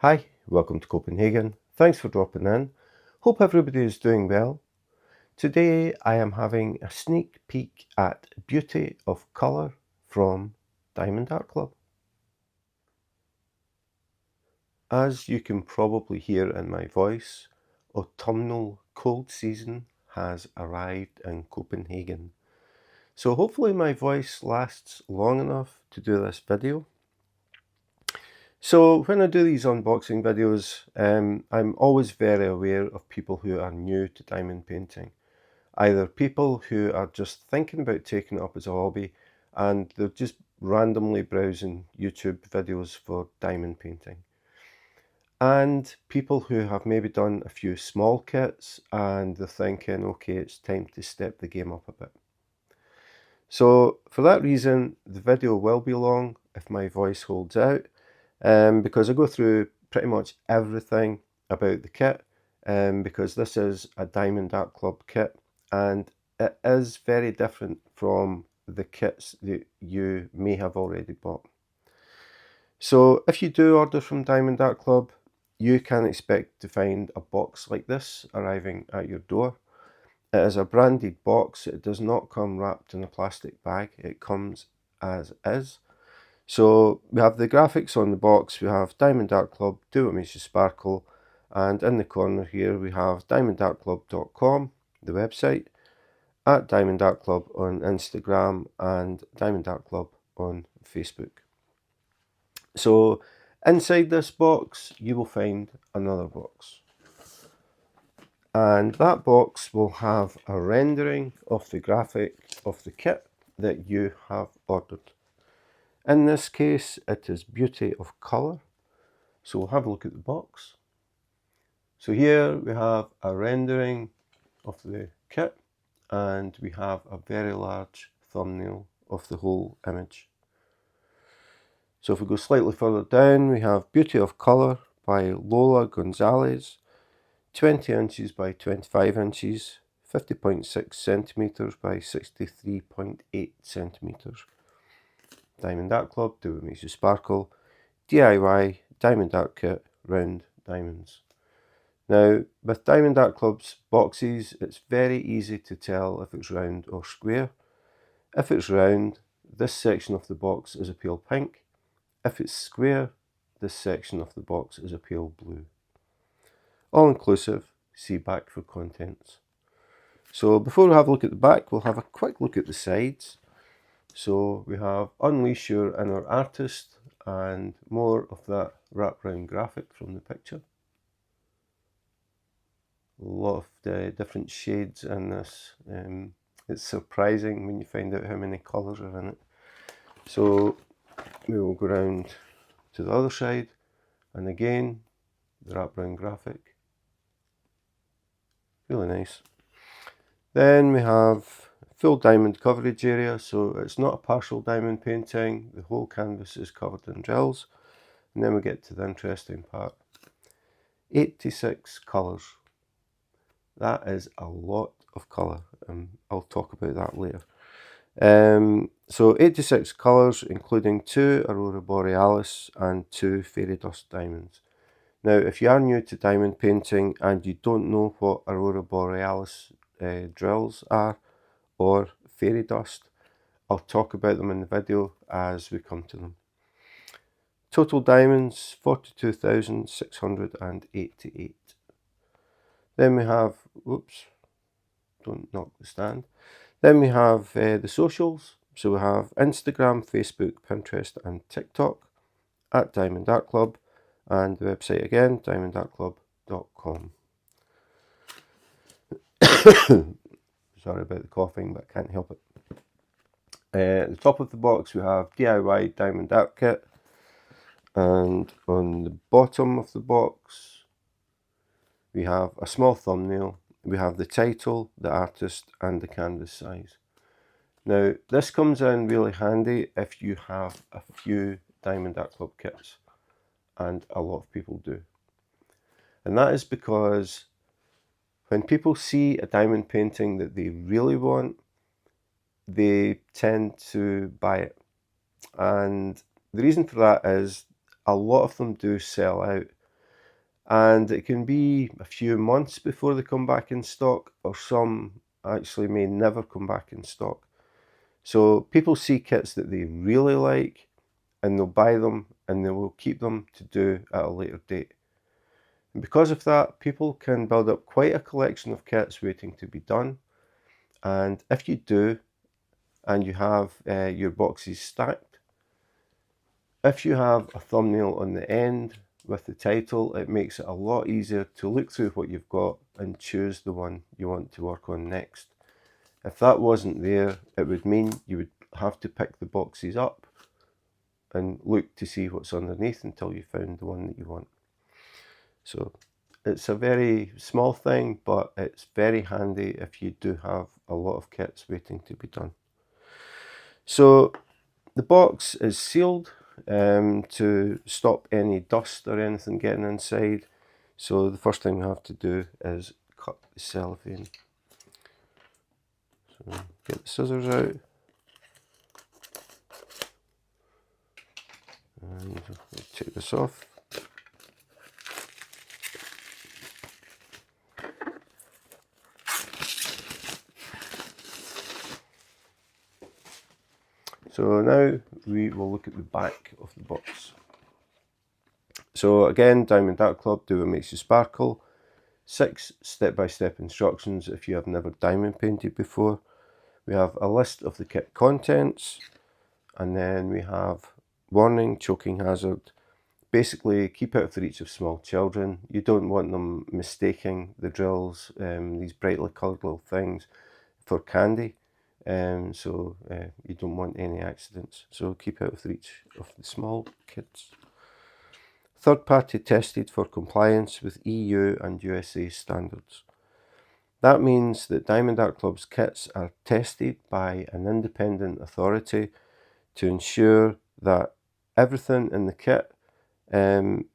Hi, welcome to Copenhagen. Thanks for dropping in. Hope everybody is doing well. Today I am having a sneak peek at Beauty of Colour from Diamond Art Club. As you can probably hear in my voice, autumnal cold season has arrived in Copenhagen. So hopefully my voice lasts long enough to do this video. So when I do these unboxing videos, I'm always very aware of people who are new to diamond painting. Either people who are just thinking about taking it up as a hobby and they're just randomly browsing YouTube videos for diamond painting. And people who have maybe done a few small kits and they're thinking, okay, it's time to step the game up a bit. So for that reason, the video will be long if my voice holds out. Because I go through pretty much everything about the kit, because this is a Diamond Art Club kit and it is very different from the kits that you may have already bought. So if you do order from Diamond Art Club, you can expect to find a box like this arriving at your door. It is a branded box. It does not come wrapped in a plastic bag. It comes as is. So we have the graphics on the box, we have Diamond Art Club, Do What Makes You Sparkle, and in the corner here we have diamondartclub.com, the website, at Diamond Art Club on Instagram and Diamond Art Club on Facebook. So inside this box you will find another box. And that box will have a rendering of the graphic of the kit that you have ordered. In this case, it is Beauty of Colour. So we'll have a look at the box. So here we have a rendering of the kit and we have a very large thumbnail of the whole image. So if we go slightly further down, we have Beauty of Colour by Lola Gonzalez, 20 inches by 25 inches, 50.6 centimetres by 63.8 centimetres. Diamond Art Club, Do What Makes You Sparkle, DIY Diamond Art Kit, Round Diamonds. Now, with Diamond Art Club's boxes, it's very easy to tell if it's round or square. If it's round, this section of the box is a pale pink. If it's square, this section of the box is a pale blue. All inclusive, see back for contents. So before we have a look at the back, we'll have a quick look at the sides. So we have Unleash Your Inner Artist and more of that wraparound graphic from the picture. A lot of different shades in this. It's surprising when you find out how many colours are in it. So we will go around to the other side and again the wraparound graphic. Really nice. Then we have full diamond coverage area, so it's not a partial diamond painting, the whole canvas is covered in drills. And then we get to the interesting part. 86 colours. That is a lot of colour, I'll talk about that later. So 86 colours, including 2 Aurora Borealis and 2 Fairy Dust diamonds. Now, if you are new to diamond painting and you don't know what Aurora Borealis drills are, or fairy dust, I'll talk about them in the video as we come to them. Total diamonds, 42,688. Then we have, whoops, don't knock the stand. Then we have the socials. So we have Instagram, Facebook, Pinterest and TikTok at Diamond Art Club, and the website again, diamondartclub.com. Sorry about the coughing, but I can't help it. At the top of the box we have DIY Diamond Art Kit, and on the bottom of the box we have a small thumbnail. We have the title, the artist and the canvas size. Now this comes in really handy if you have a few Diamond Art Club kits, and a lot of people do. And that is because when people see a diamond painting that they really want, they tend to buy it. And the reason for that is a lot of them do sell out. and it can be a few months before they come back in stock, or some actually may never come back in stock. So people see kits that they really like and they'll buy them and they will keep them to do at a later date. And because of that, people can build up quite a collection of kits waiting to be done. And if you do, and you have your boxes stacked, if you have a thumbnail on the end with the title, it makes it a lot easier to look through what you've got and choose the one you want to work on next. If that wasn't there, it would mean you would have to pick the boxes up and look to see what's underneath until you found the one that you want. So it's a very small thing, but it's very handy if you do have a lot of kits waiting to be done. So the box is sealed to stop any dust or anything getting inside. So the first thing we have to do is cut the cellophane. So get the scissors out. And take this off. So now we will look at the back of the box. So again, Diamond Art Club, do what makes you sparkle. 6 step-by-step instructions if you have never diamond painted before. We have a list of the kit contents, and then we have warning, choking hazard. Basically, keep out of the reach of small children. You don't want them mistaking the drills, these brightly coloured little things, for candy. So you don't want any accidents. So keep out of the reach of the small kids. Third party tested for compliance with EU and USA standards. That means that Diamond Art Club's kits are tested by an independent authority to ensure that everything in the kit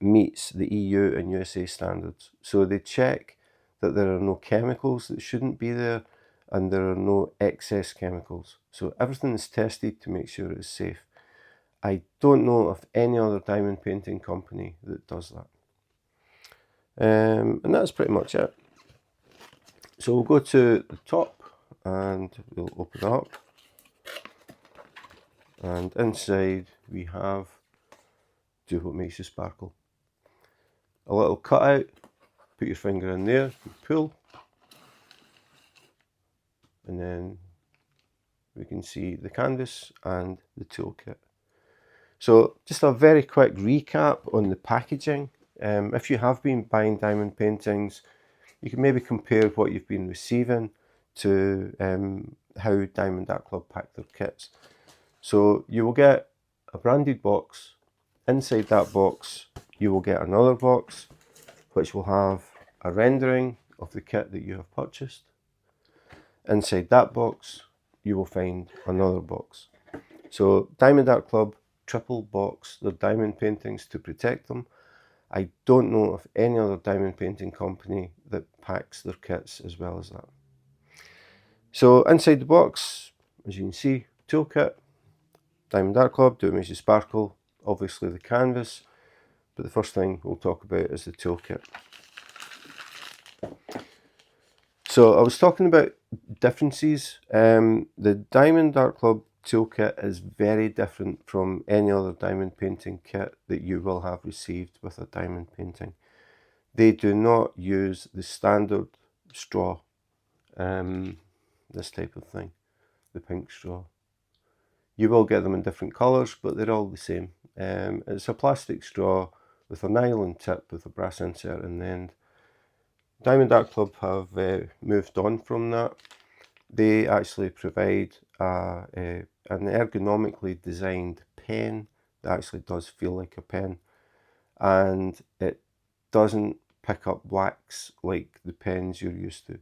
meets the EU and USA standards. So they check that there are no chemicals that shouldn't be there and there are no excess chemicals. So everything is tested to make sure it's safe. I don't know of any other diamond painting company that does that. And that's pretty much it. So we'll go to the top and we'll open it up. And inside we have Do What Makes You Sparkle. A little cutout, put your finger in there, pull, and then we can see the canvas and the toolkit. So just a very quick recap on the packaging. If you have been buying diamond paintings, you can maybe compare what you've been receiving to how Diamond Art Club pack their kits. So you will get a branded box. Inside that box you will get another box which will have a rendering of the kit that you have purchased. Inside that box you will find another box. So Diamond Art Club triple box their diamond paintings to protect them. I don't know of any other diamond painting company that packs their kits as well as that. So inside the box, as you can see, toolkit, Diamond Art Club, Do It Makes You Sparkle, obviously the canvas, but the first thing we'll talk about is the toolkit. So I was talking about differences. The Diamond Art Club toolkit is very different from any other diamond painting kit that you will have received with a diamond painting. They do not use the standard straw, this type of thing, the pink straw. You will get them in different colours, but they're all the same. It's a plastic straw with a nylon tip with a brass insert in the end. Diamond Art Club have moved on from that. They actually provide an ergonomically designed pen that actually does feel like a pen, and it doesn't pick up wax like the pens you're used to.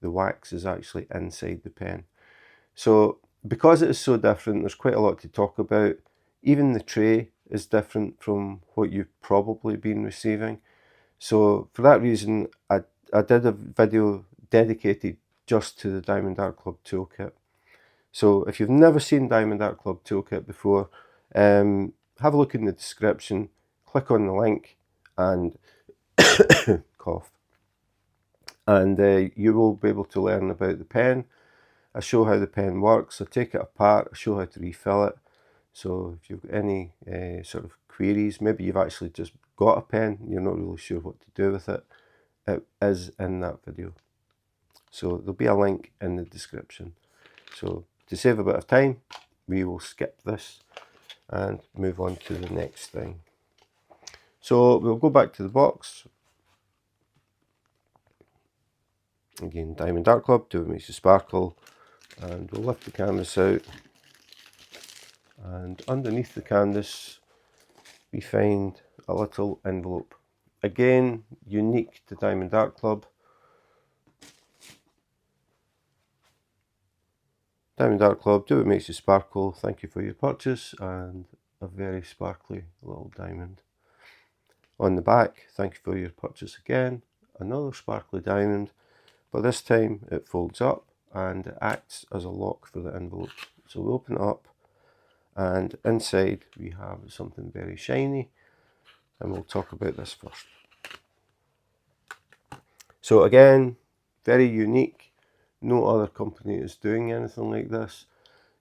The wax is actually inside the pen. So because it is so different, there's quite a lot to talk about. Even the tray is different from what you've probably been receiving. So for that reason, I did a video dedicated just to the Diamond Art Club toolkit. So if you've never seen Diamond Art Club toolkit before, have a look in the description, click on the link, and cough. And you will be able to learn about the pen. I show how the pen works. I take it apart. I show how to refill it. So if you've got any sort of queries, maybe you've actually just got a pen, you're not really sure what to do with it, it is in that video. So there'll be a link in the description. So to save a bit of time, we will skip this and move on to the next thing. So we'll go back to the box. Again, Diamond Art Club, do what makes you sparkle. And we'll lift the canvas out. And underneath the canvas, we find a little envelope. Again, unique to Diamond Art Club. Diamond Art Club, do what makes you sparkle. Thank you for your purchase, and a very sparkly little diamond. On the back, thank you for your purchase again. Another sparkly diamond, but this time it folds up and it acts as a lock for the envelope. So we open it up, and inside we have something very shiny, and we'll talk about this first. So again, very unique. No other company is doing anything like this.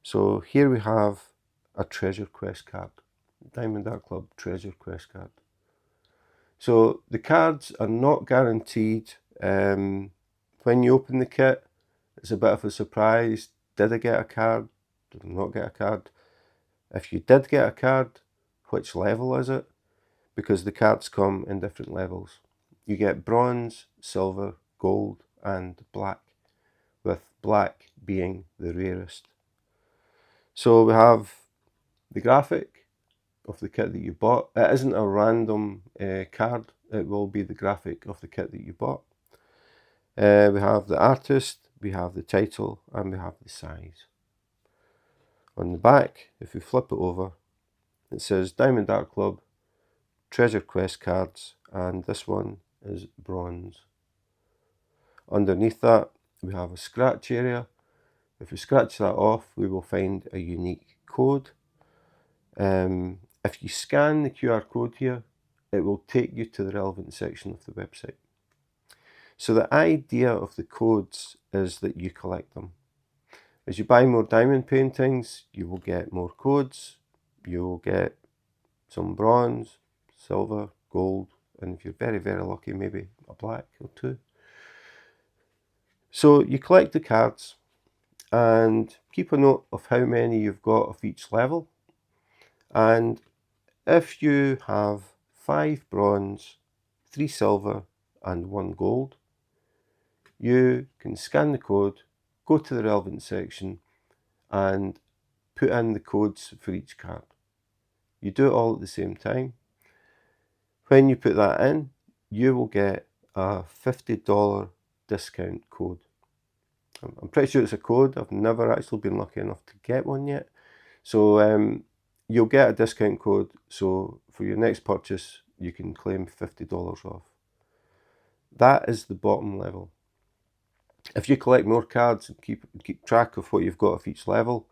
So here we have a treasure quest card, Diamond Art Club treasure quest card. So the cards are not guaranteed. When you open the kit, it's a bit of a surprise. Did I get a card? Did I not get a card? If you did get a card, which level is it? Because the cards come in different levels. You get bronze, silver, gold, and black, with black being the rarest. So we have the graphic of the kit that you bought. It isn't a random card, it will be the graphic of the kit that you bought. We have the artist, we have the title, and we have the size. On the back, if we flip it over, it says Diamond Art Club treasure quest cards, and this one is bronze. Underneath that, we have a scratch area. If we scratch that off, we will find a unique code. If you scan the QR code here, it will take you to the relevant section of the website. So the idea of the codes is that you collect them. As you buy more diamond paintings, you will get more codes. You will get some bronze, silver, gold, and if you're very, very lucky, maybe a black or two. So you collect the cards and keep a note of how many you've got of each level. And if you have 5 bronze, 3 silver, and 1 gold, you can scan the code, go to the relevant section, and put in the codes for each card. You do it all at the same time. When you put that in, you will get a $50 discount code. I'm pretty sure it's a code. I've never actually been lucky enough to get one yet. So you'll get a discount code, so for your next purchase, you can claim $50 off. That is the bottom level. If you collect more cards and keep track of what you've got of each level,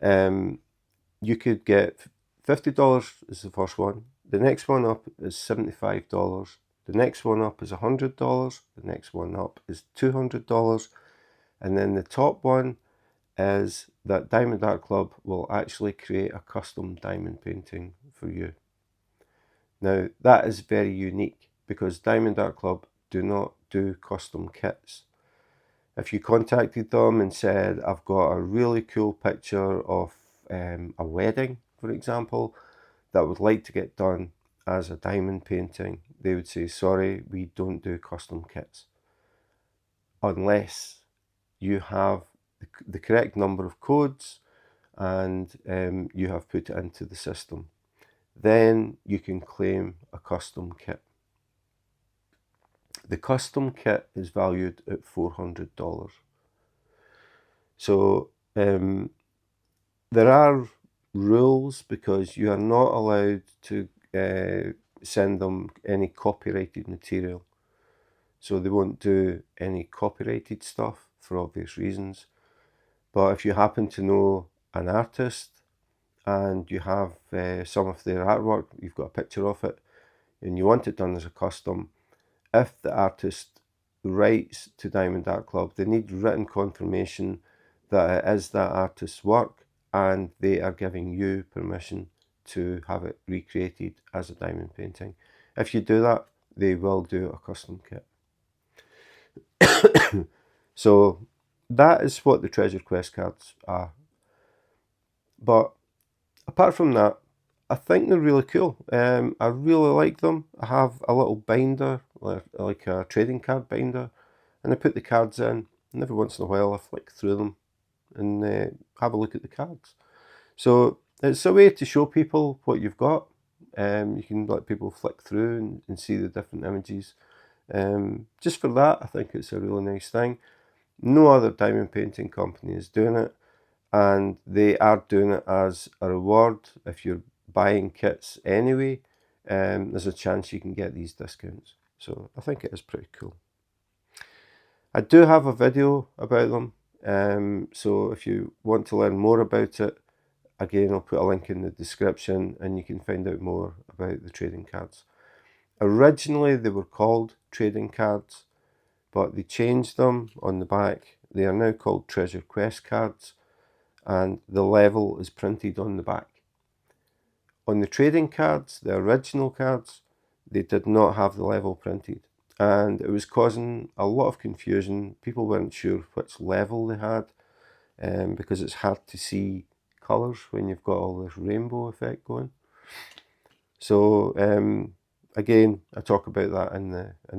you could get $50 is the first one. The next one up is $75. The next one up is $100. The next one up is $200. And then the top one is that Diamond Art Club will actually create a custom diamond painting for you. Now that is very unique because Diamond Art Club do not do custom kits. If you contacted them and said, I've got a really cool picture of a wedding, for example, that I would like to get done as a diamond painting, they would say, sorry, we don't do custom kits. Unless you have the correct number of codes and you have put it into the system. Then you can claim a custom kit. The custom kit is valued at $400. So there are rules because you are not allowed to send them any copyrighted material. So they won't do any copyrighted stuff for obvious reasons. But if you happen to know an artist and you have some of their artwork, you've got a picture of it, and you want it done as a custom, if the artist writes to Diamond Art Club, they need written confirmation that it is that artist's work and they are giving you permission to have it recreated as a diamond painting. If you do that, they will do a custom kit. So that is what the Treasure Quest cards are. But apart from that, I think they're really cool. I really like them. I have a little binder, like a trading card binder, and I put the cards in, and every once in a while I flick through them and have a look at the cards. So it's a way to show people what you've got. You can let people flick through and see the different images. Just for that, I think it's a really nice thing. No other diamond painting company is doing it, and they are doing it as a reward. If you're buying kits anyway, there's a chance you can get these discounts. So I think it is pretty cool. I do have a video about them, so if you want to learn more about it, again, I'll put a link in the description and you can find out more about the trading cards. Originally, they were called trading cards, but they changed them on the back. They are now called Treasure Quest cards, and the level is printed on the back. On the trading cards, the original cards, they did not have the level printed, and it was causing a lot of confusion. People weren't sure which level they had, because it's hard to see colours when you've got all this rainbow effect going. So again, I talk about that in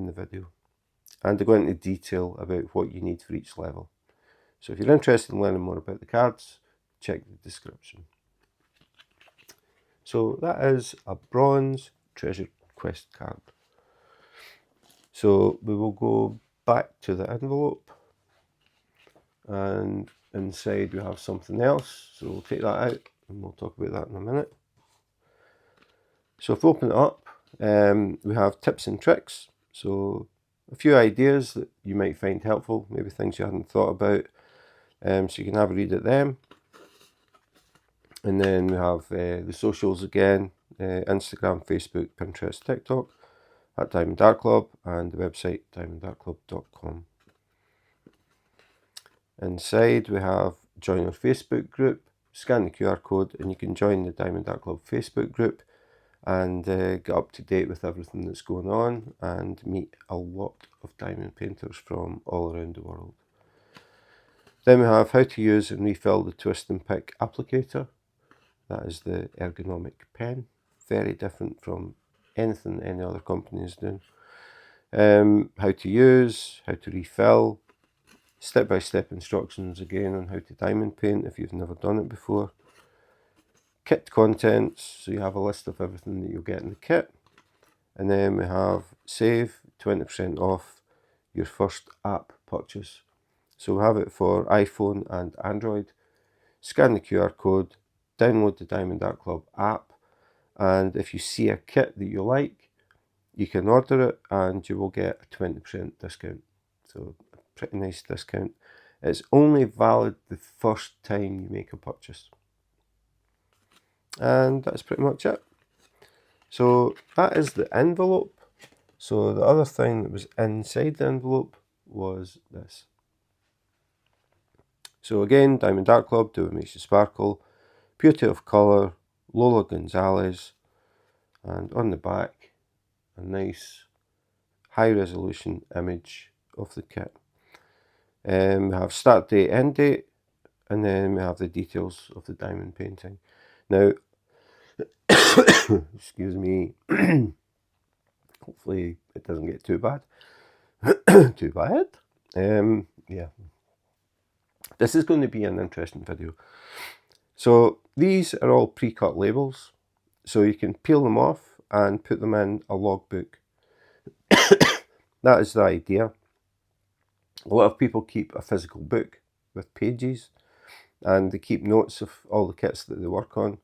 the video, and I go into detail about what you need for each level. So if you're interested in learning more about the cards, check the description. So that is a bronze Treasure Quest card. So we will go back to the envelope, and inside we have something else. So we'll take that out and we'll talk about that in a minute. So if we open it up, we have tips and tricks. So a few ideas that you might find helpful, maybe things you hadn't thought about. So you can have a read at them. And then we have the socials again, Instagram, Facebook, Pinterest, TikTok, at Diamond Art Club, and the website diamondartclub.com. Inside we have join our Facebook group, scan the QR code and you can join the Diamond Art Club Facebook group and get up to date with everything that's going on and meet a lot of diamond painters from all around the world. Then we have how to use and refill the twist and pick applicator. That is the ergonomic pen, very different from anything any other company is doing. How to use, how to refill, step-by-step instructions again on how to diamond paint if you've never done it before. Kit contents, so you have a list of everything that you'll get in the kit. And then we have save 20% off your first app purchase. So we have it for iPhone and Android. Scan the QR code, download the Diamond Art Club app, and if you see a kit that you like, you can order it and you will get a 20% discount. So a pretty nice discount. It's only valid the first time you make a purchase. And that's pretty much it. So that is the envelope. So the other thing that was inside the envelope was this. So again, Diamond Art Club, do what makes you sparkle, beauty of colour, Lola Gonzalez, and on the back, a nice high resolution image of the kit. We have start date, end date, and then we have the details of the diamond painting. Now, excuse me, hopefully it doesn't get too bad. Too bad? Yeah. This is going to be an interesting video. So these are all pre-cut labels, so you can peel them off and put them in a logbook. That is the idea. A lot of people keep a physical book with pages and they keep notes of all the kits that they work on.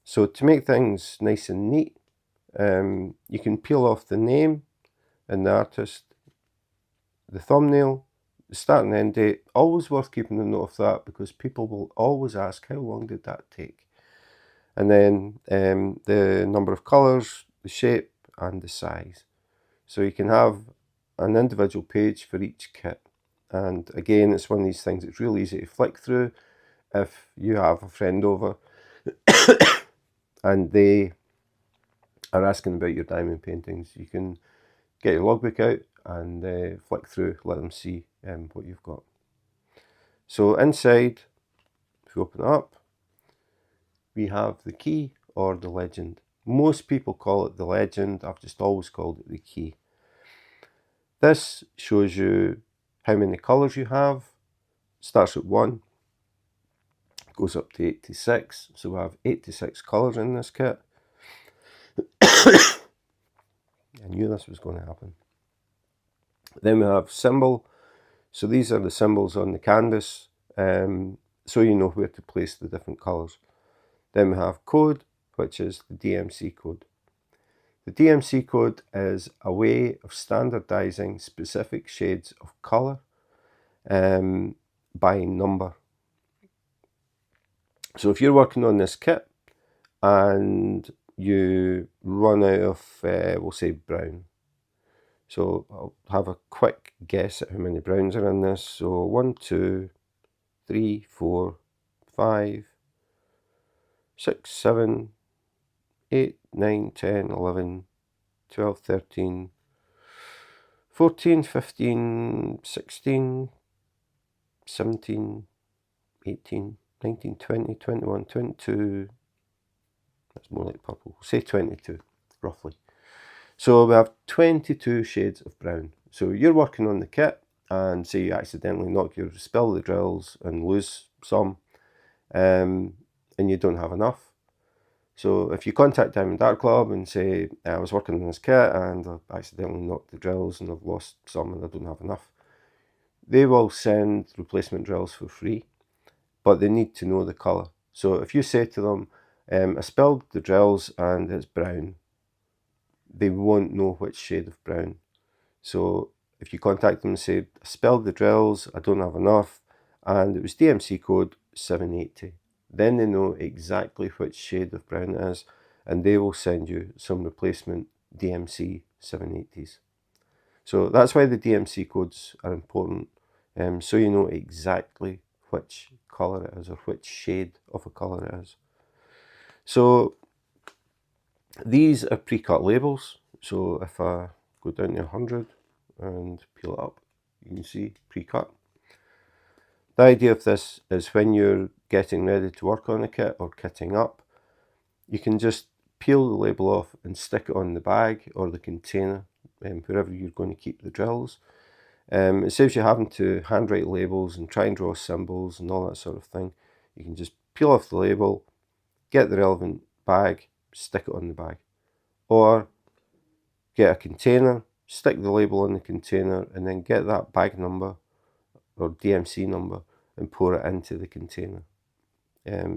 So to make things nice and neat, you can peel off the name and the artist, the thumbnail, the start and end date. Always worth keeping a note of that because people will always ask, how long did that take? And then the number of colours, the shape and the size. So you can have an individual page for each kit. And again, it's one of these things that's real easy to flick through if you have a friend over and they are asking about your diamond paintings. You can get your logbook out and flick through, let them see what you've got. So inside, if we open it up, we have the key or the legend. Most people call it the legend. I've just always called it the key. This shows you how many colours you have. Starts at 1, goes up to 86. So we have 86 colours in this kit. I knew this was going to happen. Then we have symbol. So these are the symbols on the canvas, so you know where to place the different colours. Then we have code, which is the DMC code. The DMC code is a way of standardising specific shades of colour by number. So if you're working on this kit and you run out of, we'll say, brown. So I'll have a quick guess at how many browns are in this. So 1, 2, 3, 4, 5, 6, 7, 8, 9, 10, 11, 12, 13, 14, 15, 16, 17, 18, 19, 20, 21, 22, that's more like purple, say 22, roughly. So we have 22 shades of brown. So you're working on the kit and say you accidentally spill the drills and lose some, and you don't have enough. So if you contact Diamond Art Club and say, I was working on this kit and I accidentally knocked the drills and I've lost some and I don't have enough, they will send replacement drills for free, but they need to know the colour. So if you say to them, I spilled the drills and it's brown, they won't know which shade of brown. So if you contact them and say, I spilled the drills, I don't have enough, and it was DMC code 780, then they know exactly which shade of brown it is, and they will send you some replacement DMC 780s. So that's why the DMC codes are important, so you know exactly which colour it is or which shade of a colour it is. So these are pre-cut labels. So if I go down to 100 and peel it up, you can see pre-cut. The idea of this is when you're getting ready to work on a kit or kitting up, you can just peel the label off and stick it on the bag or the container, wherever you're going to keep the drills. It saves you having to handwrite labels and try and draw symbols and all that sort of thing. You can just peel off the label, get the relevant bag, stick it on the bag. Or get a container, stick the label on the container, and then get that bag number or DMC number and pour it into the container.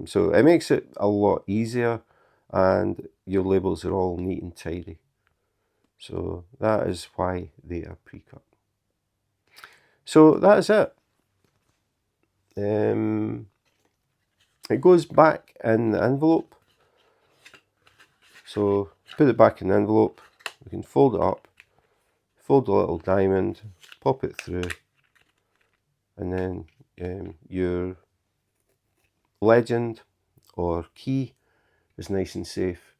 So it makes it a lot easier and your labels are all neat and tidy. So that is why they are pre-cut. So that is it. It goes back in the envelope. So put it back in the envelope, we can fold it up, fold the little diamond, pop it through, and then your legend or key is nice and safe.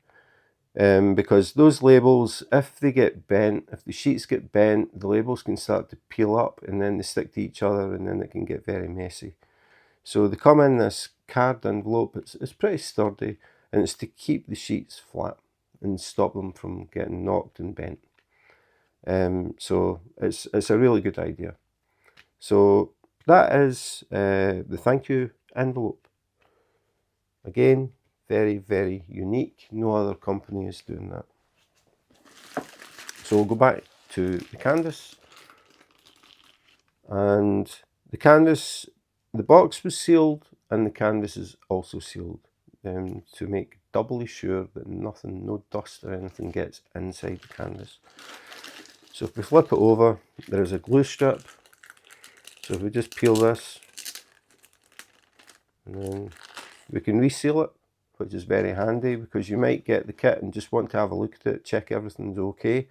Because those labels, if they get bent, if the sheets get bent, the labels can start to peel up and then they stick to each other and then it can get very messy. So they come in this card envelope. It's pretty sturdy and it's to keep the sheets flat and stop them from getting knocked and bent. So it's a really good idea. So that is the thank you envelope. Again, very, very unique. No other company is doing that. So we'll go back to the canvas. And the canvas, the box was sealed and the canvas is also sealed to make doubly sure that nothing, no dust or anything gets inside the canvas. So if we flip it over, there is a glue strip. So if we just peel this, and then we can reseal it, which is very handy because you might get the kit and just want to have a look at it, check everything's okay.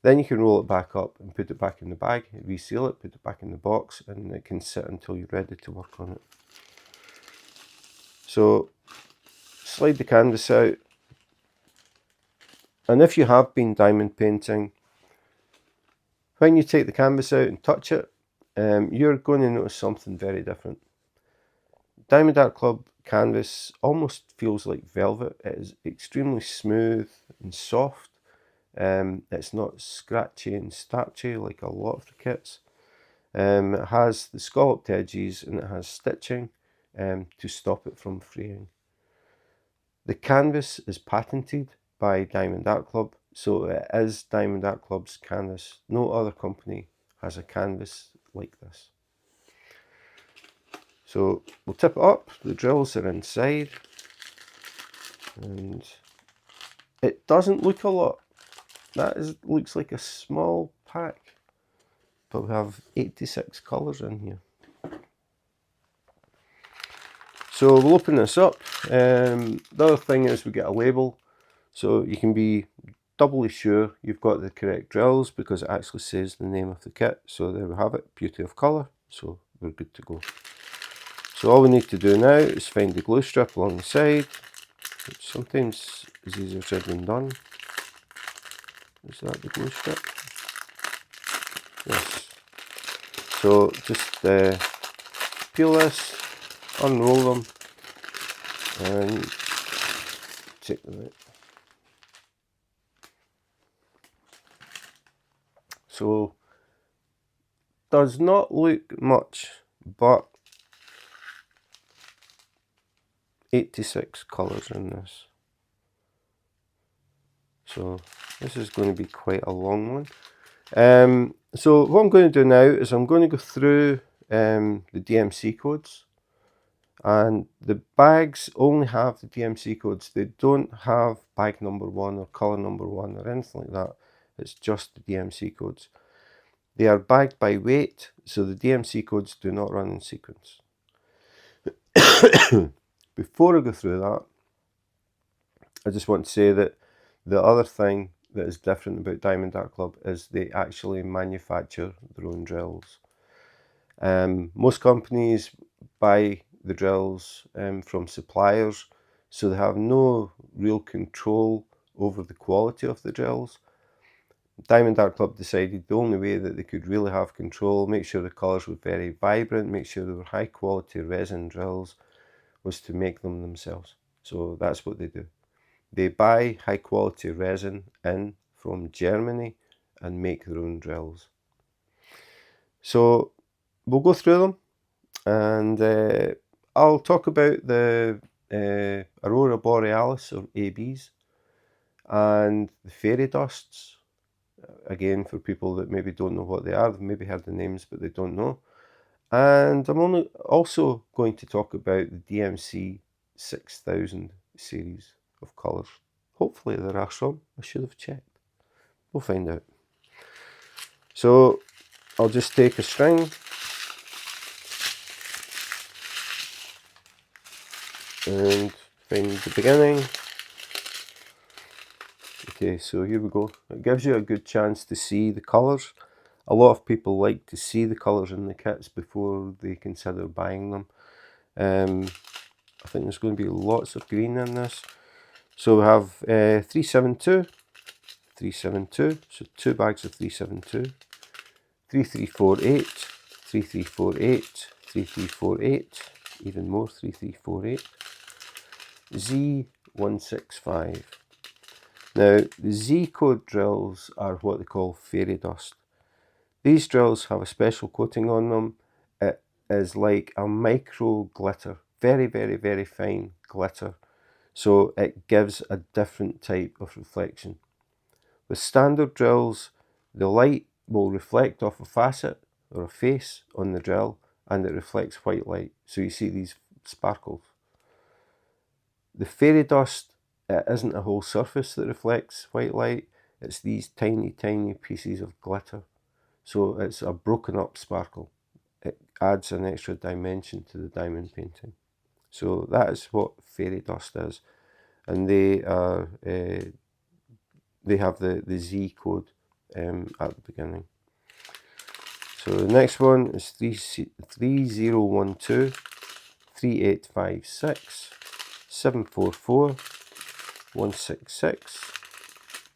Then you can roll it back up and put it back in the bag, reseal it, put it back in the box, and it can sit until you're ready to work on it. So slide the canvas out, and if you have been diamond painting, when you take the canvas out and touch it, you're going to notice something very different. Diamond Art Club canvas almost feels like velvet. It is extremely smooth and soft. It's not scratchy and starchy like a lot of the kits. It has the scalloped edges and it has stitching to stop it from fraying. The canvas is patented by Diamond Art Club, so it is Diamond Art Club's canvas. No other company has a canvas like this. So we'll tip it up, the drills are inside, and it doesn't look a lot. Looks like a small pack, but we have 86 colours in here. So we'll open this up. The other thing is we get a label, so you can be doubly sure you've got the correct drills because it actually says the name of the kit. So there we have it, beauty of colour, so we're good to go. So all we need to do now is find the glue strip along the side, which sometimes is easier said than done. Is that the glue strip? Yes. So just peel this, unroll them, and take them out. So does not look much, but 86 colours in this. So this is going to be quite a long one. So what I'm going to do now is I'm going to go through the DMC codes, and the bags only have the DMC codes. They don't have bag number 1 or colour number 1 or anything like that. It's just the DMC codes. They are bagged by weight, so the DMC codes do not run in sequence. Before I go through that, I just want to say that the other thing that is different about Diamond Art Club is they actually manufacture their own drills. Most companies buy the drills from suppliers, so they have no real control over the quality of the drills. Diamond Art Club decided the only way that they could really have control, make sure the colours were very vibrant, make sure they were high quality resin drills, was to make them themselves. So that's what they do. They buy high quality resin in from Germany and make their own drills. So we'll go through them, and I'll talk about the Aurora Borealis or ABs and the fairy dusts. Again, for people that maybe don't know what they are, they've maybe heard the names but they don't know. And I'm also going to talk about the DMC 6000 series of colours. Hopefully there are some. I should have checked. We'll find out. So I'll just take a string and find the beginning. Okay, so here we go. It gives you a good chance to see the colours. A lot of people like to see the colours in the kits before they consider buying them. I think there's going to be lots of green in this. So we have 372, 372, so 2 bags of 372, 3348, 3348, 3348, even more 3348, Z165. Now, the Z code drills are what they call fairy dust. These drills have a special coating on them. It is like a micro glitter, very, very, very fine glitter. So it gives a different type of reflection. With standard drills, the light will reflect off a facet or a face on the drill, and it reflects white light. So you see these sparkles. The fairy dust, it isn't a whole surface that reflects white light. It's these tiny, tiny pieces of glitter. So it's a broken up sparkle. It adds an extra dimension to the diamond painting. So that is what fairy dust is. And they have the Z code at the beginning. So the next one is 3012, 3856, 744, 166,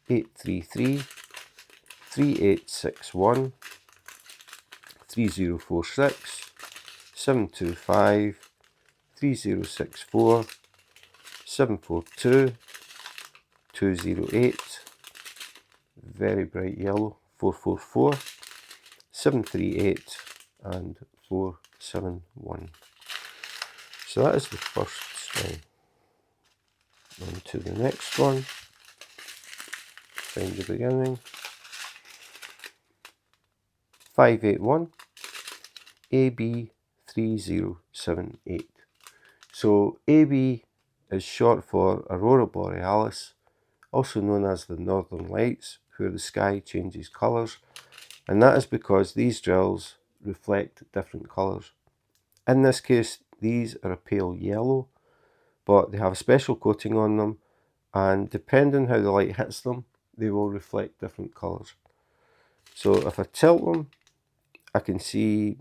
833, 3861, 3046, 725, 3064, 742, 208, very bright yellow, 444, 738 and 471. So that is the first string. On to the next one. Find the beginning. 581 AB 3078. So AB is short for Aurora Borealis, also known as the Northern Lights, where the sky changes colours, and that is because these drills reflect different colours. In this case, these are a pale yellow, but they have a special coating on them, and depending how the light hits them, they will reflect different colours. So if I tilt them, I can see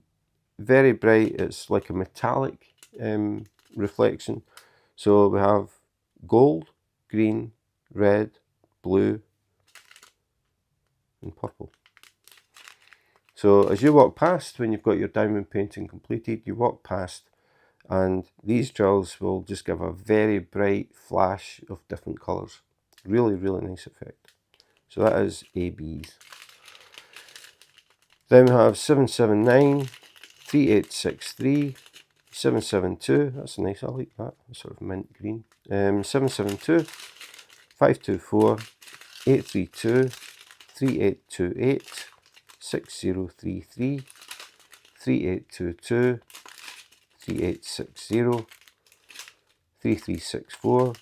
very bright, it's like a metallic reflection. So we have gold, green, red, blue and purple. So as you walk past, when you've got your diamond painting completed, you walk past and these drills will just give a very bright flash of different colours. Really, really nice effect. So that is ABs. Then we have 779, 3863, 772, that's nice, I like that, sort of mint green. 772, 524, 832, 3828, 6033, 3822, 3860, 3364,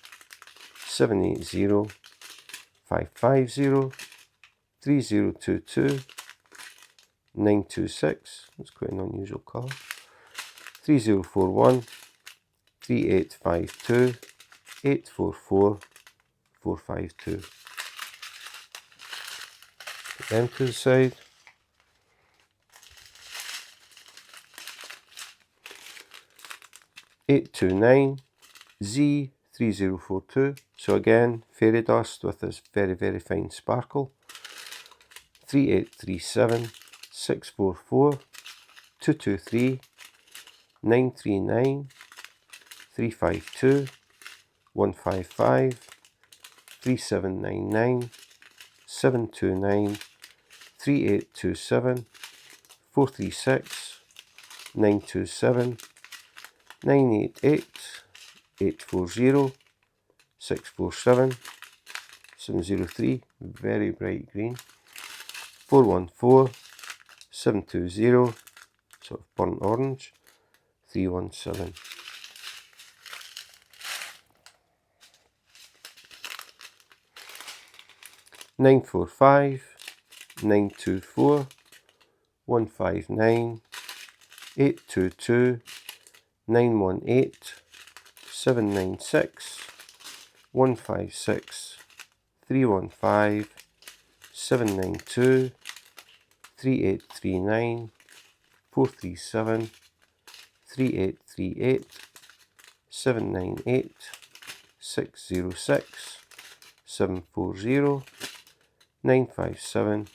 780, 550, 3022, 926, that's quite an unusual colour, 3041, 3852, 844, 452. Put them to the side. (829) Z3042. So again, fairy dust with this very, very fine sparkle. 3837, 644, 223, 939, 352, 155, 3799, 729, 3827, 436, 927, 988, 840, 647, 703, very bright green, 414, 720, sort of burnt orange, 317. Nine 45, 924, 159, 822, 918, 796, 156, 315, 792, 3839, 437, 3838, 798, 606, 740, 957,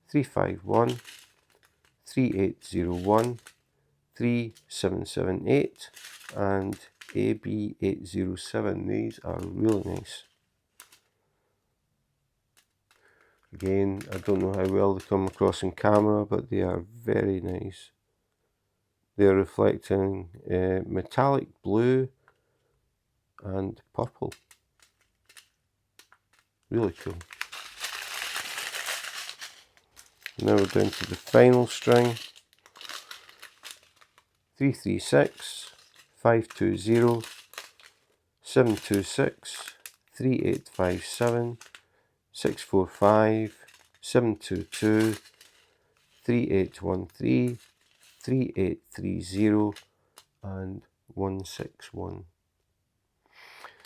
351, 3801, 3778 and AB807. These are really nice. Again, I don't know how well they come across in camera, but they are very nice. They are reflecting metallic blue and purple. Really cool. Now we're down to the final string. 336, 520, 726, 3857, 645, 722, 3813, 3830 and 161.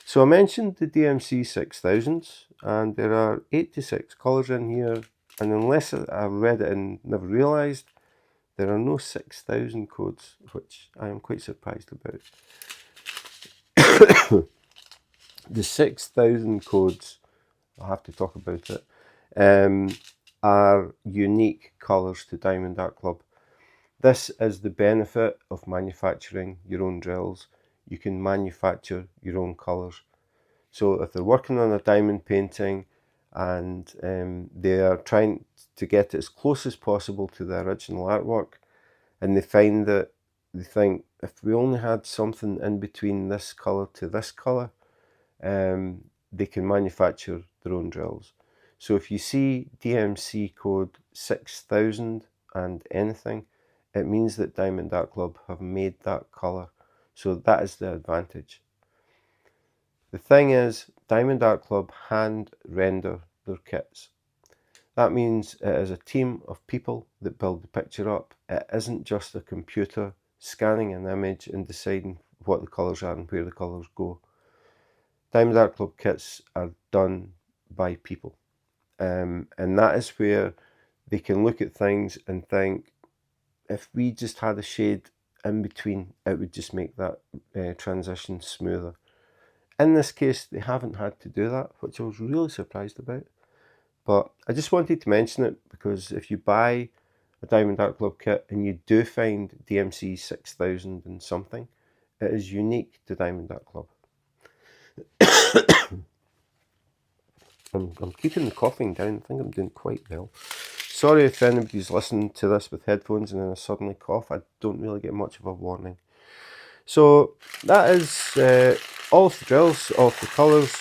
So I mentioned the DMC 6000s and there are 86 colours in here And unless I read it and never realised, there are no 6,000 codes, which I am quite surprised about. The 6,000 codes, I'll have to talk about it, are unique colours to Diamond Art Club. This is the benefit of manufacturing your own drills. You can manufacture your own colours. So if they're working on a diamond painting and they are trying to get it as close as possible to the original artwork, and they find that they think, if we only had something in between this colour to this colour, they can manufacture their own drills. So if you see DMC code 6000 and anything, it means that Diamond Art Club have made that colour. So that is the advantage. The thing is, Diamond Art Club hand render their kits. That means it is a team of people that build the picture up. It isn't just a computer scanning an image and deciding what the colours are and where the colours go. Diamond Art Club kits are done by people. And that is where they can look at things and think, if we just had a shade in between, it would just make that transition smoother. In this case, they haven't had to do that, which I was really surprised about. But I just wanted to mention it because if you buy a Diamond Art Club kit and you do find DMC 6000 and something, it is unique to Diamond Art Club. I'm keeping the coughing down. I think I'm doing quite well. Sorry if anybody's listening to this with headphones and then I suddenly cough. I don't really get much of a warning. So that is all of the drills, all of the colours.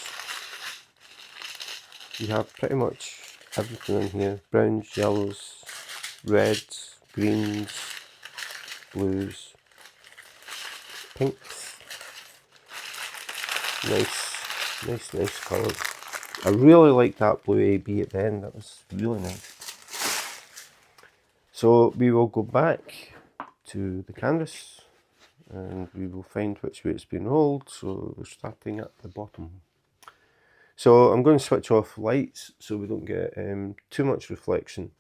You have pretty much everything in here. Browns, yellows, reds, greens, blues, pinks. Nice colours. I really like that blue AB at the end. That was really nice. So we will go back to the canvas and we will find which way it's been rolled. So we're starting at the bottom. So I'm going to switch off lights so we don't get too much reflection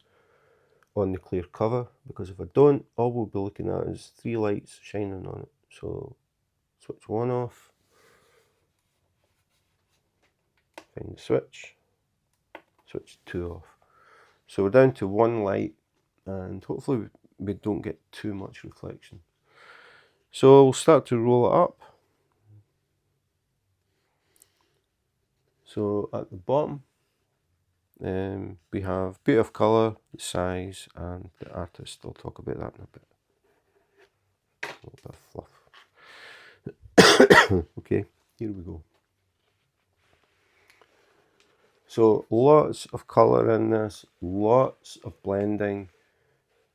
on the clear cover, because if I don't, all we'll be looking at is 3 lights shining on it. So switch 1 off, find the switch 2 off. So we're down to 1 light and hopefully we don't get too much reflection. So we'll start to roll it up. So at the bottom we have bit of colour, the size and the artist. I'll talk about that in a bit. A little bit of fluff. Okay, here we go. So lots of colour in this, lots of blending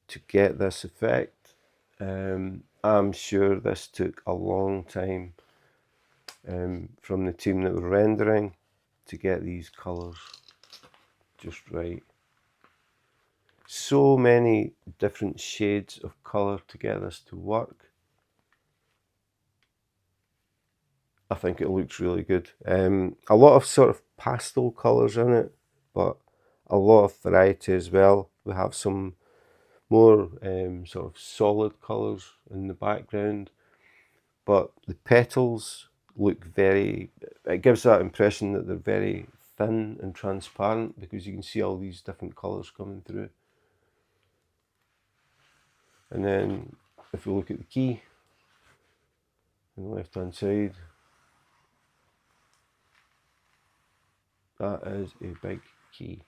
to get this effect. I'm sure this took a long time from the team that were rendering to get these colours just right. So many different shades of colour to get this to work. I think it looks really good. A lot of sort of pastel colours in it, but a lot of variety as well. We have some more sort of solid colours in the background, but the petals look very, it gives that impression that they're very thin and transparent because you can see all these different colours coming through. And then if we look at the key on the left hand side, that is a big key.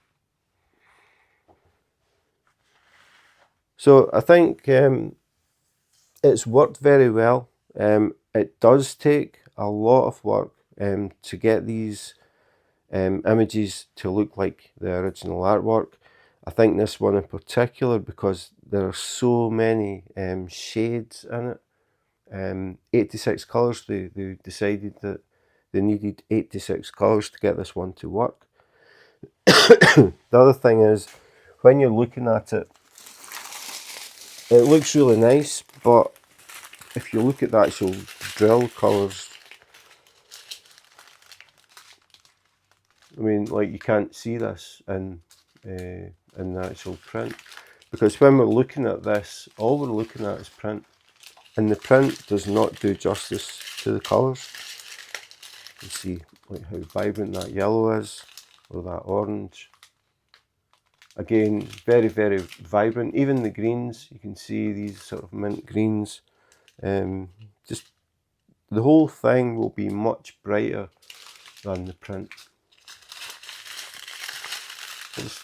So I think it's worked very well. It does take a lot of work to get these images to look like the original artwork. I think this one in particular, because there are so many shades in it. 86 colours, they decided that they needed 86 colours to get this one to work. The other thing is, when you're looking at it, it looks really nice, but if you look at the actual drill colours, I mean, like, you can't see this in in the actual print. Because when we're looking at this, all we're looking at is print. And the print does not do justice to the colours. You see like how vibrant that yellow is, or that orange. Again, very, very vibrant. Even the greens, you can see these sort of mint greens. Just the whole thing will be much brighter than the print.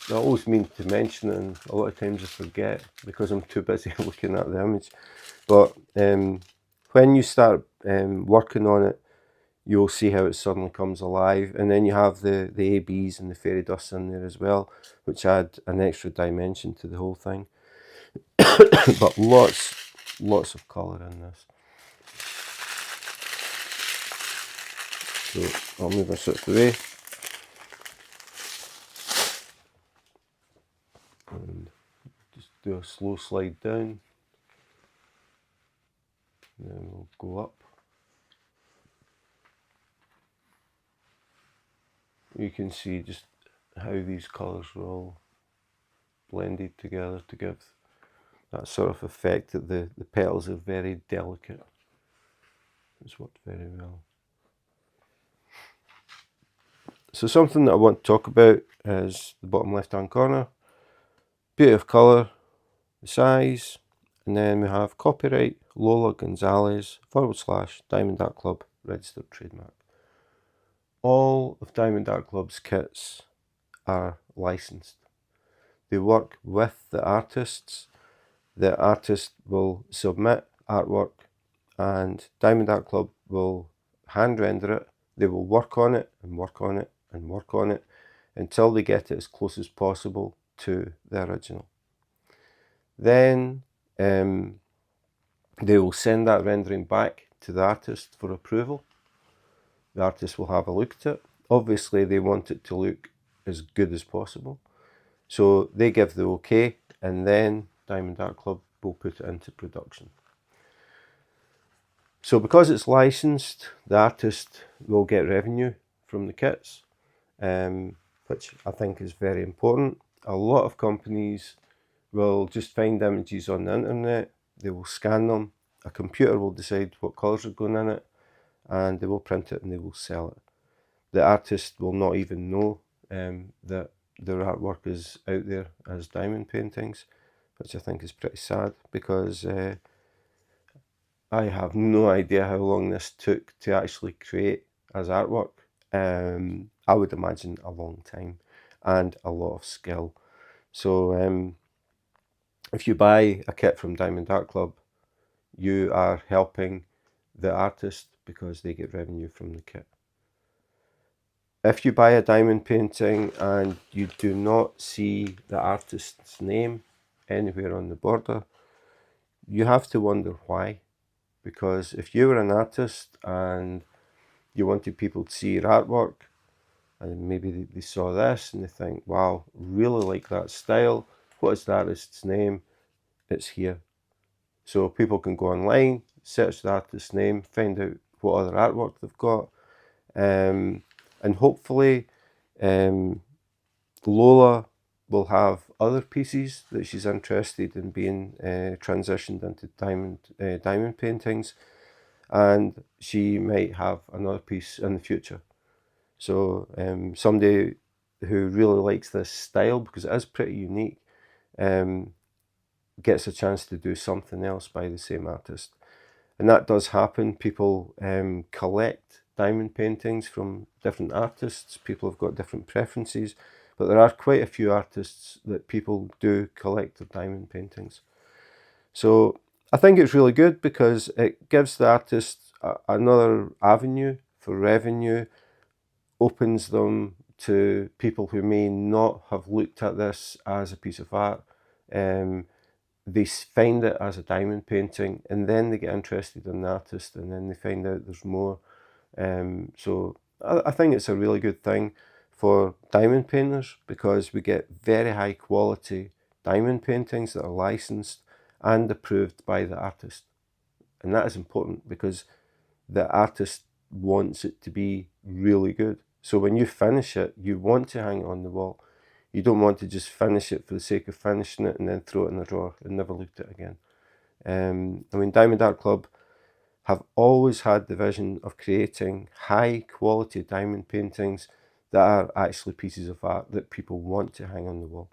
I always mean to mention it, and a lot of times I forget because I'm too busy looking at the image. But when you start working on it, you'll see how it suddenly comes alive. And then you have the ABs and the fairy dust in there as well, which add an extra dimension to the whole thing. But lots of colour in this. So I'll move this out of the way. And just do a slow slide down. And then we'll go up. You can see just how these colours are all blended together to give that sort of effect that the petals are very delicate. It's worked very well. So something that I want to talk about is the bottom left hand corner. Beauty of colour, the size, and then we have copyright Lola Gonzalez / Diamond Art Club registered trademark. All of Diamond Art Club's kits are licensed. They work with the artists. The artist will submit artwork and Diamond Art Club will hand render it. They will work on it and work on it and work on it until they get it as close as possible to the original. Then they will send that rendering back to the artist for approval. The artist will have a look at it. Obviously, they want it to look as good as possible. So they give the okay, and then Diamond Art Club will put it into production. So because it's licensed, the artist will get revenue from the kits, which I think is very important. A lot of companies will just find images on the internet, they will scan them, a computer will decide what colours are going in it, and they will print it and they will sell it. The artist will not even know that their artwork is out there as diamond paintings, which I think is pretty sad, because I have no idea how long this took to actually create as artwork. I would imagine a long time and a lot of skill. So if you buy a kit from Diamond Art Club, you are helping the artist because they get revenue from the kit. If you buy a diamond painting and you do not see the artist's name anywhere on the border, you have to wonder why. Because if you were an artist and you wanted people to see your artwork, and maybe they saw this and they think, wow, really like that style, what is the artist's name? It's here. So people can go online, search the artist's name, find out what other artwork they've got, and hopefully Lola will have other pieces that she's interested in being transitioned into diamond paintings, and she might have another piece in the future. So somebody who really likes this style, because it is pretty unique, gets a chance to do something else by the same artist. And that does happen. People collect diamond paintings from different artists. People have got different preferences, but there are quite a few artists that people do collect their diamond paintings. So I think it's really good because it gives the artist another avenue for revenue, opens them to people who may not have looked at this as a piece of art. They find it as a diamond painting, and then they get interested in the artist, and then they find out there's more. So I think it's a really good thing for diamond painters, because we get very high quality diamond paintings that are licensed and approved by the artist. And that is important because the artist wants it to be really good. So when you finish it, you want to hang it on the wall. You don't want to just finish it for the sake of finishing it and then throw it in the drawer and never look at it again. I mean, Diamond Art Club have always had the vision of creating high quality diamond paintings that are actually pieces of art that people want to hang on the wall.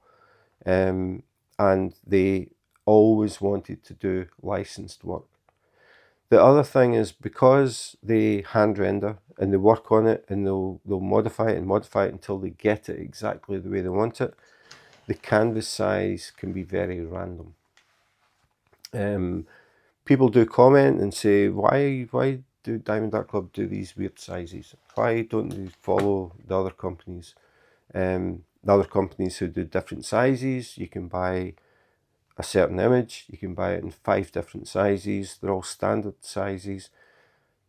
And they always wanted to do licensed work. The other thing is, because they hand render and they work on it and they'll modify it and modify it until they get it exactly the way they want it, the canvas size can be very random. People do comment and say, why do Diamond Art Club do these weird sizes? Why don't they follow the other companies? The other companies who do different sizes, you can buy a certain image, you can buy it in 5 different sizes, they're all standard sizes.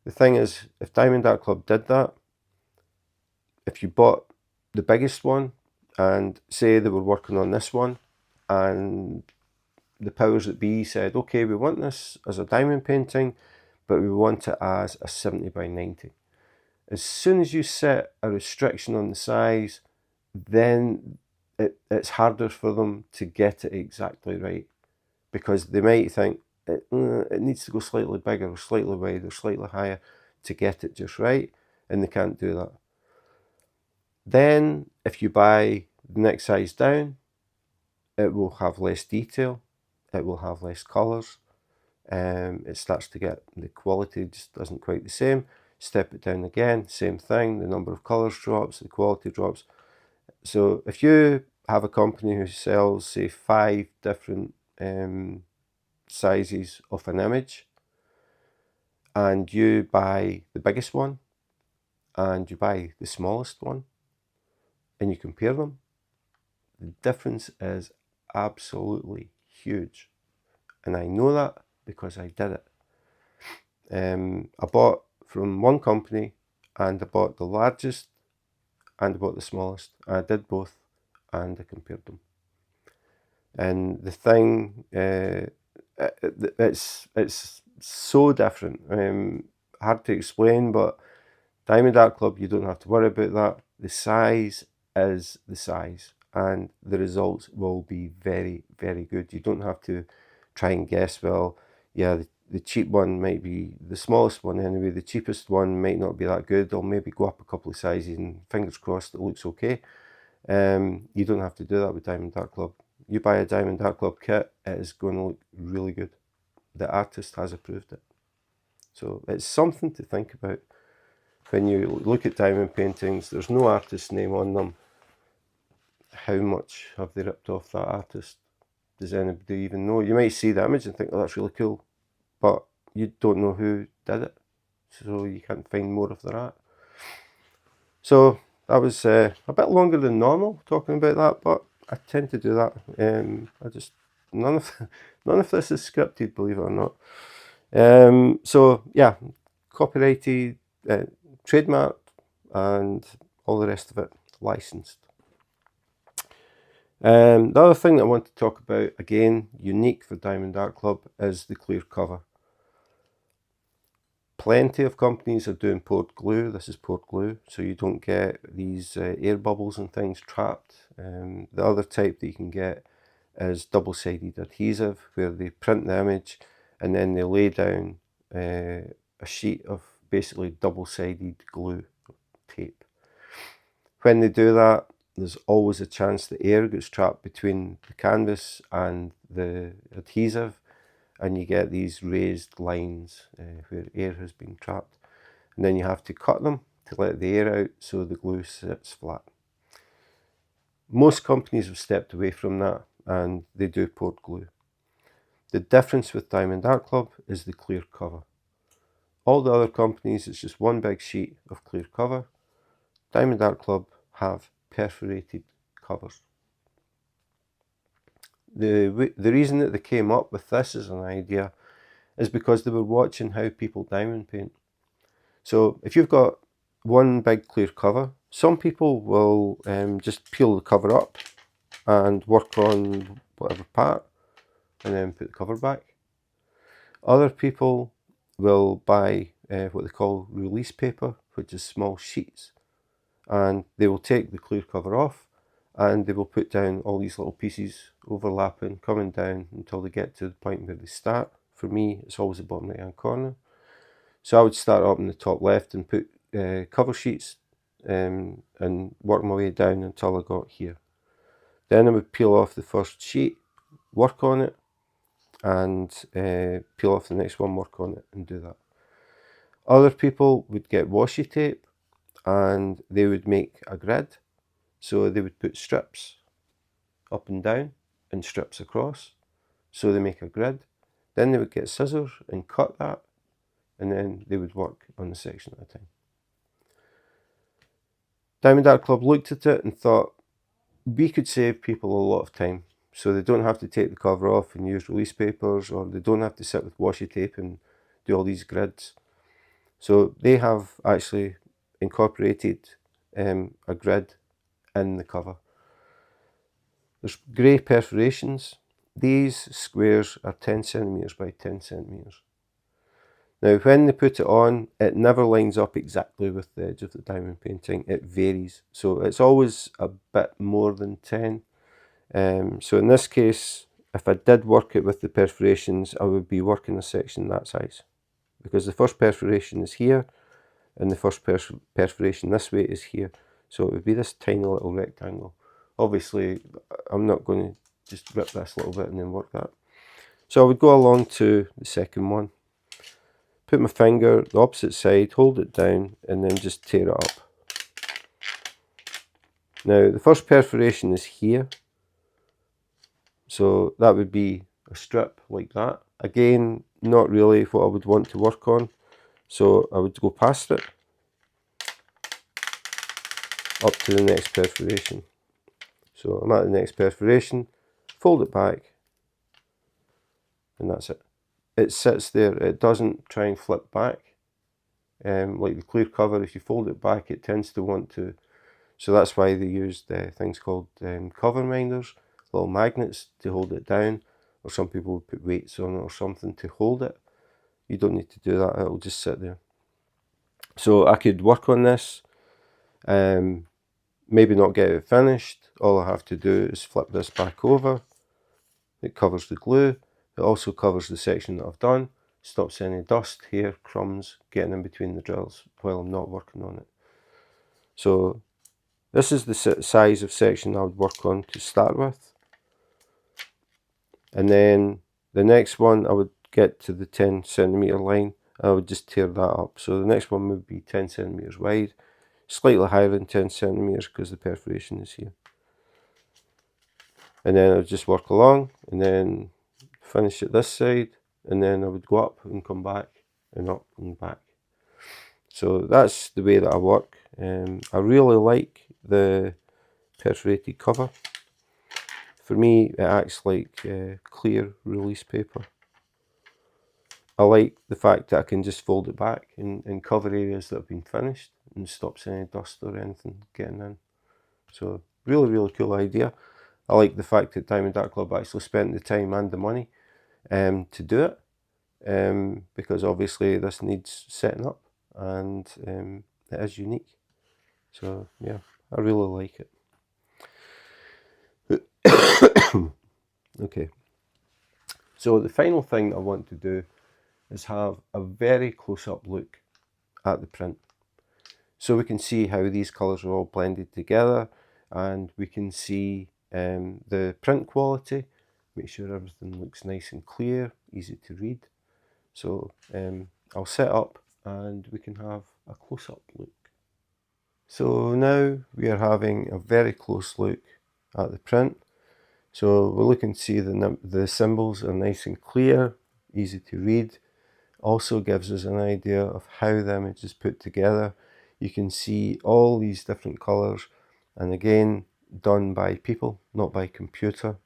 The thing is, if Diamond Art Club did that, if you bought the biggest one, and say they were working on this one, and the powers that be said, okay, we want this as a diamond painting, but we want it as a 70 by 90. As soon as you set a restriction on the size, then it's harder for them to get it exactly right, because they might think it needs to go slightly bigger or slightly wider or slightly higher to get it just right, and they can't do that. Then if you buy the next size down, it will have less detail, it will have less colours, it starts to get, the quality just isn't quite the same. Step it down again, same thing, the number of colours drops, the quality drops. So if you have a company who sells, say, 5 different sizes of an image, and you buy the biggest one and you buy the smallest one, and you compare them, the difference is absolutely huge. And I know that because I did it. I bought from one company, and I bought the largest and I bought the smallest. I did both and I compared them. And the thing, it's so different. Hard to explain, but Diamond Art Club, you don't have to worry about that. The size is the size, and the results will be very, very good. You don't have to try and guess, well, yeah, the cheap one might be the smallest one anyway, the cheapest one might not be that good. They'll maybe go up a couple of sizes, and fingers crossed it looks okay. You don't have to do that with Diamond Art Club. You buy a Diamond Art Club kit, it is going to look really good. The artist has approved it. So it's something to think about. When you look at diamond paintings, there's no artist's name on them. How much have they ripped off that artist? Does anybody even know? You might see the image and think, oh, that's really cool, but you don't know who did it, so you can't find more of their art. So that was a bit longer than normal talking about that, but I tend to do that. I just, none of this is scripted, believe it or not. So yeah, copyrighted, trademarked, and all the rest of it licensed. The other thing that I want to talk about, again, unique for Diamond Art Club, is the clear cover. Plenty of companies are doing poured glue. This is poured glue, so you don't get these air bubbles and things trapped. The other type that you can get is double-sided adhesive, where they print the image and then they lay down a sheet of basically double-sided glue tape. When they do that, there's always a chance that air gets trapped between the canvas and the adhesive, and you get these raised lines where air has been trapped. And then you have to cut them to let the air out so the glue sits flat. Most companies have stepped away from that, and they do poured glue. The difference with Diamond Art Club is the clear cover. All the other companies, it's just one big sheet of clear cover. Diamond Art Club have perforated covers. The reason that they came up with this as an idea is because they were watching how people diamond paint. So if you've got one big clear cover, some people will just peel the cover up and work on whatever part and then put the cover back. Other people will buy what they call release paper, which is small sheets, and they will take the clear cover off and they will put down all these little pieces overlapping, coming down until they get to the point where they start. For me, it's always the bottom right hand corner. So I would start up in the top left and put cover sheets and work my way down until I got here. Then I would peel off the first sheet, work on it, and peel off the next one, work on it, and do that. Other people would get washi tape and they would make a grid. So they would put strips up and down and strips across. So they make a grid. Then they would get scissors and cut that, and then they would work on the section at a time. Diamond Art Club looked at it and thought, we could save people a lot of time. So they don't have to take the cover off and use release papers, or they don't have to sit with washi tape and do all these grids. So they have actually incorporated a grid in the cover. There's grey perforations. These squares are 10 centimetres by 10 centimetres. Now when they put it on, it never lines up exactly with the edge of the diamond painting. It varies. So it's always a bit more than 10. So in this case, if I did work it with the perforations, I would be working a section that size. Because the first perforation is here, and the first perforation this way is here. So it would be this tiny little rectangle. Obviously, I'm not going to just rip this little bit and then work that. So I would go along to the second one, put my finger the opposite side, hold it down, and then just tear it up. Now the first perforation is here, so that would be a strip like that. Again, not really what I would want to work on, so I would go past it up to the next perforation. So I'm at the next perforation, fold it back, and that's it. It sits there, it doesn't try and flip back. Like the clear cover, if you fold it back, it tends to want to. So that's why they used things called cover minders, little magnets to hold it down, or some people would put weights on it or something to hold it. You don't need to do that, it'll just sit there. So I could work on this, maybe not get it finished. All I have to do is flip this back over. It covers the glue. It also covers the section that I've done. Stops any dust, hair, crumbs getting in between the drills while I'm not working on it. So this is the size of section I would work on to start with. And then the next one, I would get to the 10 centimetre line. I would just tear that up. So the next one would be 10 centimetres wide, slightly higher than 10 centimetres because the perforation is here. And then I would just work along and then finish at this side, and then I would go up and come back and up and back. So that's the way that I work. I really like the perforated cover. For me, it acts like clear release paper. I like the fact that I can just fold it back and cover areas that have been finished and stops any dust or anything getting in. So really, really cool idea. I like the fact that Diamond Art Club actually spent the time and the money to do it, because obviously this needs setting up, and it is unique. So yeah, I really like it. Okay, so the final thing I want to do is have a very close-up look at the print, so we can see how these colours are all blended together, and we can see the print quality, make sure everything looks nice and clear, easy to read. So I'll set up and we can have a close-up look. So now we are having a very close look at the print. So we're looking to see the symbols are nice and clear, easy to read. Also gives us an idea of how the image is put together. You can see all these different colours, and again, done by people, not by computer.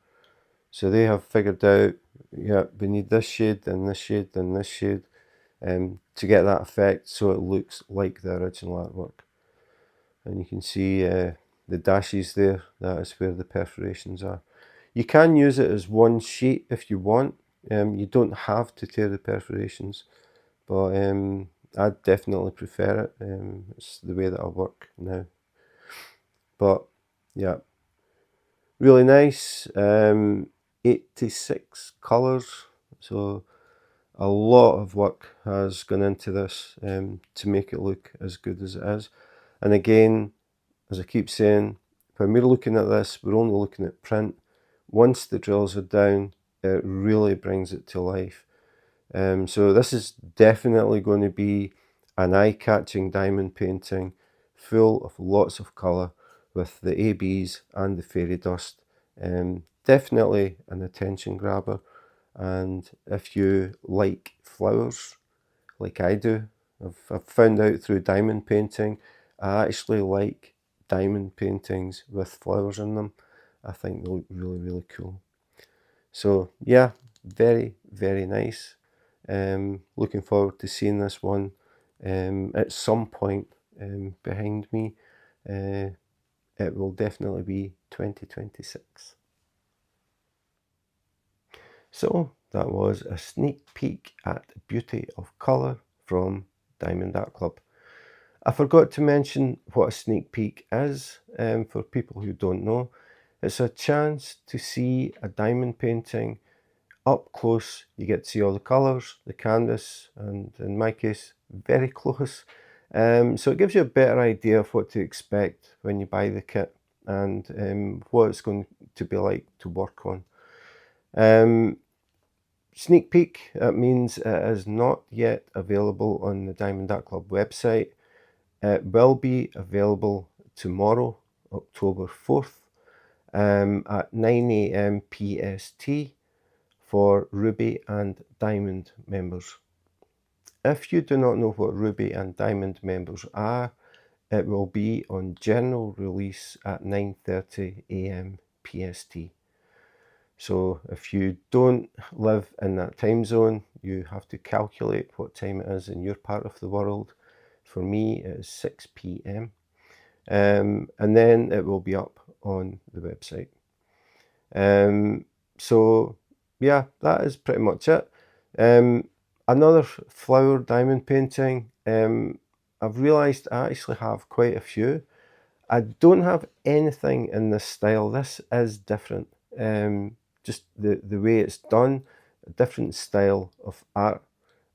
So they have figured out, yeah, we need this shade and this shade and this shade to get that effect so it looks like the original artwork. And you can see the dashes there, that is where the perforations are. You can use it as one sheet if you want. You don't have to tear the perforations, but I definitely prefer it. It's the way that I work now. But yeah, Really nice. 86 colours, so a lot of work has gone into this to make it look as good as it is. And again, as I keep saying, when we're looking at this, we're only looking at print. Once the drills are down, it really brings it to life. So this is definitely going to be an eye-catching diamond painting, full of lots of colour, with the ABs and the fairy dust. Definitely an attention grabber, and if you like flowers like I do, I've found out through diamond painting, I actually like diamond paintings with flowers in them. I think they look really, really cool. So yeah, very, very nice. Looking forward to seeing this one at some point behind me. It will definitely be 2026. So that was a sneak peek at Beauty of Colour from Diamond Art Club. I forgot to mention what a sneak peek is for people who don't know. It's a chance to see a diamond painting up close. You get to see all the colours, the canvas, and in my case, very close. So it gives you a better idea of what to expect when you buy the kit, and what it's going to be like to work on. Sneak peek, that means it is not yet available on the Diamond Art Club website. It will be available tomorrow, October 4th, at 9 AM PST for Ruby and Diamond members. If you do not know what Ruby and Diamond members are, it will be on general release at 9:30 AM PST. So if you don't live in that time zone, you have to calculate what time it is in your part of the world. For me, it is 6 PM. And then it will be up on the website. So yeah, that is pretty much it. Another flower diamond painting. I've realised I actually have quite a few. I don't have anything in this style. This is different. Just the way it's done, a different style of art.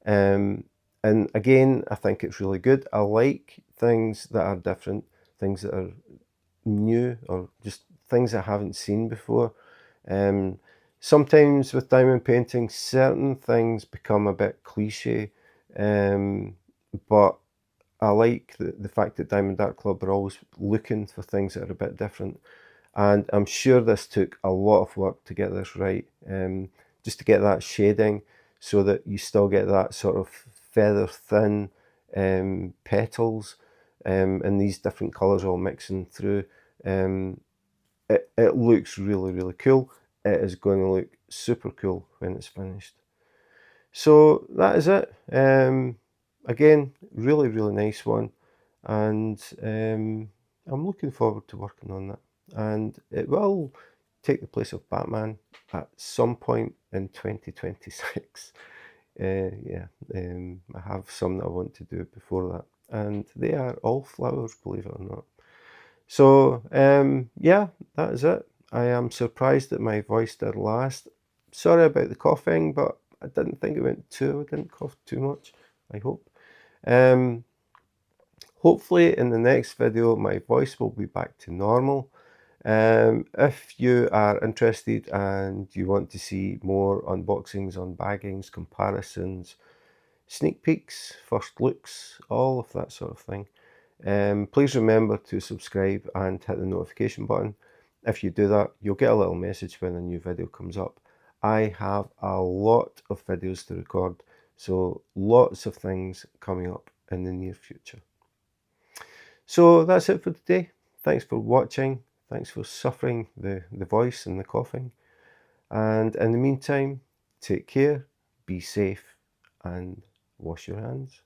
And again, I think it's really good. I like things that are different, things that are new, or just things I haven't seen before. Sometimes with diamond painting, certain things become a bit cliche, but I like the fact that Diamond Art Club are always looking for things that are a bit different. And I'm sure this took a lot of work to get this right, just to get that shading so that you still get that sort of feather thin petals, and these different colours all mixing through. It looks really, really cool. It is going to look super cool when it's finished. So that is it. Again, really, really nice one. And I'm looking forward to working on that. And it will take the place of Batman at some point in 2026. Yeah, I have some that I want to do before that. And they are all flowers, believe it or not. So, yeah, that is it. I am surprised that my voice did last. Sorry about the coughing, but I didn't think it went too, I didn't cough too much, I hope. Um, Hopefully in the next video, my voice will be back to normal. If you are interested and you want to see more unboxings, unbaggings, comparisons, sneak peeks, first looks, all of that sort of thing, please remember to subscribe and hit the notification button. If you do that, you'll get a little message when a new video comes up. I have a lot of videos to record, so lots of things coming up in the near future. So that's it for today. Thanks for watching. Thanks for suffering the voice and the coughing. And in the meantime, take care, be safe, and wash your hands.